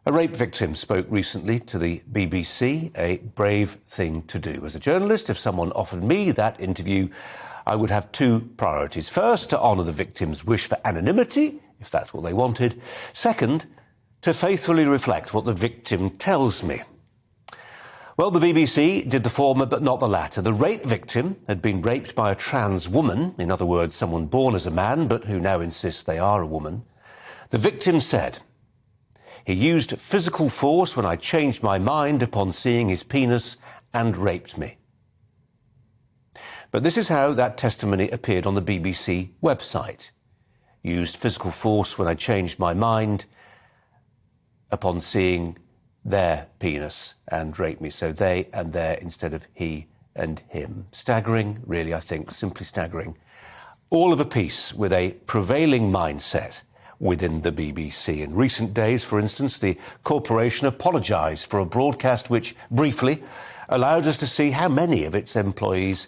A rape victim spoke recently to the BBC, a brave thing to do. As a journalist, if someone offered me that interview, I would have two priorities. First, to honour the victim's wish for anonymity, if that's what they wanted. Second, to faithfully reflect what the victim tells me. Well, the BBC did the former but not the latter. The rape victim had been raped by a trans woman, in other words, someone born as a man but who now insists they are a woman. The victim said, "He used physical force when I changed my mind upon seeing his penis and raped me." But this is how that testimony appeared on the BBC website. "Used physical force when I changed my mind upon seeing their penis and raped me." So they and their instead of he and him. Staggering, really, I think, simply staggering. All of a piece with a prevailing mindset within the BBC. In recent days, for instance, the corporation apologised for a broadcast which, briefly, allowed us to see how many of its employees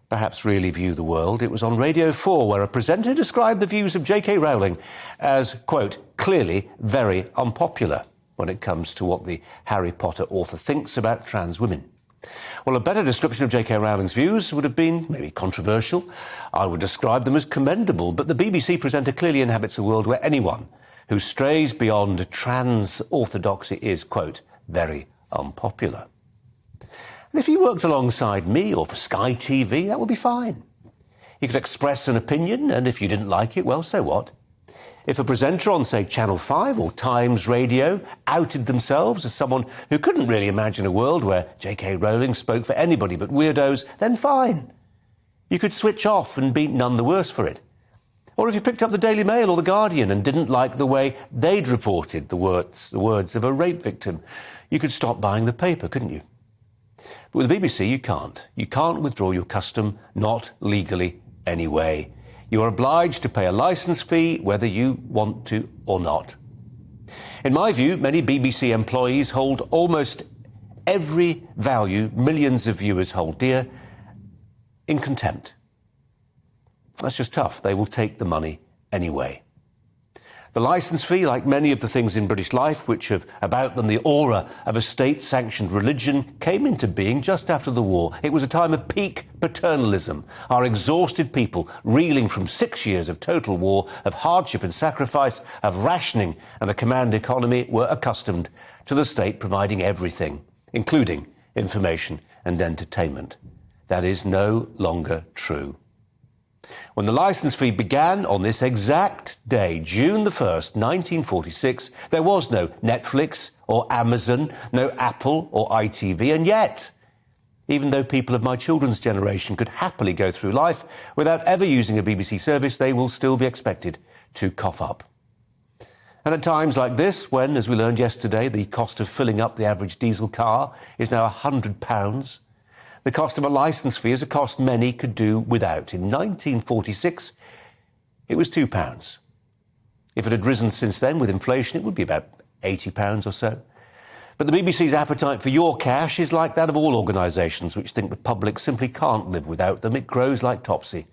perhaps really view the world. It was on Radio 4 where a presenter described the views of J.K. Rowling as, quote, clearly very unpopular when it comes to what the Harry Potter author thinks about trans women. Well, a better description of J.K. Rowling's views would have been maybe controversial. I would describe them as commendable, but the BBC presenter clearly inhabits a world where anyone who strays beyond trans orthodoxy is, quote, very unpopular. And if you worked alongside me or for Sky TV, that would be fine. You could express an opinion, and if you didn't like it, well, so what? If a presenter on, say, Channel 5 or Times Radio outed themselves as someone who couldn't really imagine a world where J.K. Rowling spoke for anybody but weirdos, then fine. You could switch off and be none the worse for it. Or if you picked up the Daily Mail or the Guardian and didn't like the way they'd reported the words of a rape victim, you could stop buying the paper, couldn't you? But with the BBC, you can't. You can't withdraw your custom, not legally anyway. You are obliged to pay a licence fee whether you want to or not. In my view, many BBC employees hold almost every value millions of viewers hold dear in contempt. That's just tough. They will take the money anyway. The licence fee, like many of the things in British life which have about them the aura of a state-sanctioned religion, came into being just after the war. It was a time of peak paternalism. Our exhausted people, reeling from 6 years of total war, of hardship and sacrifice, of rationing and a command economy, were accustomed to the state providing everything, including information and entertainment. That is no longer true. When the licence fee began on this exact day, June the 1st, 1946, there was no Netflix or Amazon, no Apple or ITV, and yet, even though people of my children's generation could happily go through life without ever using a BBC service, they will still be expected to cough up. And at times like this, when, as we learned yesterday, the cost of filling up the average diesel car is now £100, the cost of a licence fee is a cost many could do without. In 1946, it was £2. If it had risen since then with inflation, it would be about £80 or so. But the BBC's appetite for your cash is like that of all organisations which think the public simply can't live without them. It grows like Topsy.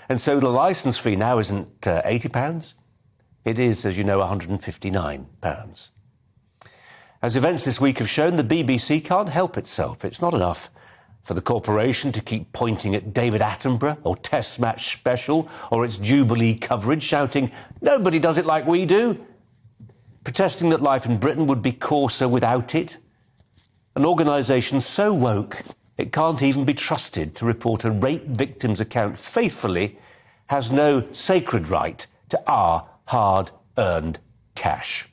And so the licence fee now isn't £80. It is, as you know, £159. As events this week have shown, the BBC can't help itself. It's not enough for the corporation to keep pointing at David Attenborough or Test Match Special or its Jubilee coverage, shouting, "Nobody does it like we do," protesting that life in Britain would be coarser without it. An organisation so woke it can't even be trusted to report a rape victim's account faithfully has no sacred right to our hard-earned cash.